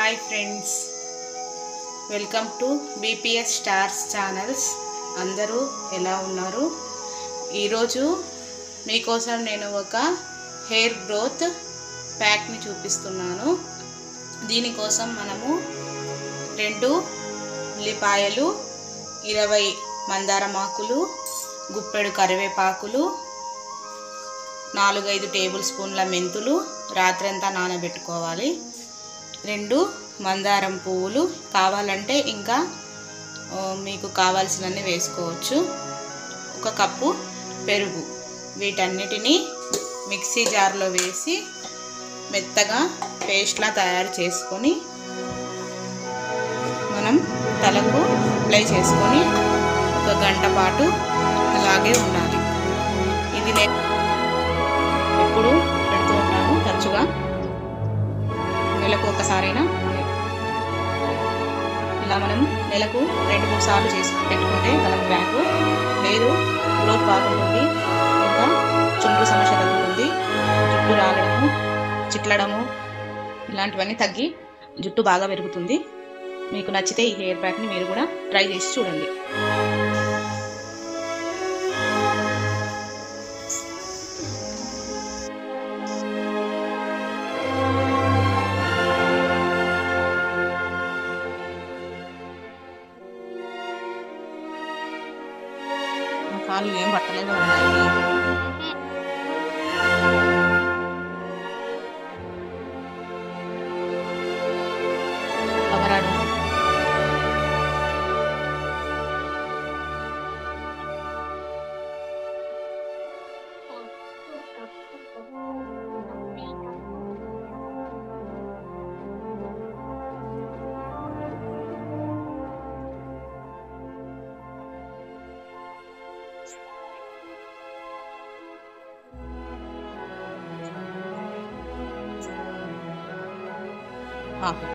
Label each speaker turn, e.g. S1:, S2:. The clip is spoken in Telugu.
S1: Hi friends, welcome to BPS stars channels. అందరూ ఎలా ఉన్నారు? ఈరోజు మీకోసం నేను ఒక హెయిర్ గ్రోత్ ప్యాక్ని చూపిస్తున్నాను. దీనికోసం మనము 2 ఉల్లిపాయలు, 20 మందారమాకులు, గుప్పెడు కరివేపాకులు, 4-5 టేబుల్ స్పూన్ల మెంతులు రాత్రంతా నానబెట్టుకోవాలి. 2 మందారం పువ్వులు, కావాలంటే ఇంకా మీకు కావాల్సినన్ని వేసుకోవచ్చు. 1 కప్పు పెరుగు. వీటన్నిటిని మిక్సీ జార్లో వేసి మెత్తగా పేస్ట్లా తయారు చేసుకొని మనం తలకు అప్లై చేసుకొని 1 గంట పాటు అలాగే ఉండాలి. ఇది నేను ఎప్పుడు పెడుతూ ఉంటాను, తరచుగా నెలకు ఒకసారైనా. ఇలా మనం నెలకు 2-3 సార్లు చేసి పెట్టుకుంటే తలకు బ్యాక్ లేదు, గ్రోత్ బాగుంటుంది, ఇంకా చుండ్రు సమస్య తగ్గుతుంది, జుట్టు రాలడము, చిట్లడము ఇలాంటివన్నీ తగ్గి జుట్టు బాగా పెరుగుతుంది. మీకు నచ్చితే ఈ హెయిర్ ప్యాక్ని మీరు కూడా ట్రై చేసి చూడండి. కాళ్ళు ఏం పట్టలేదు పగరాడు.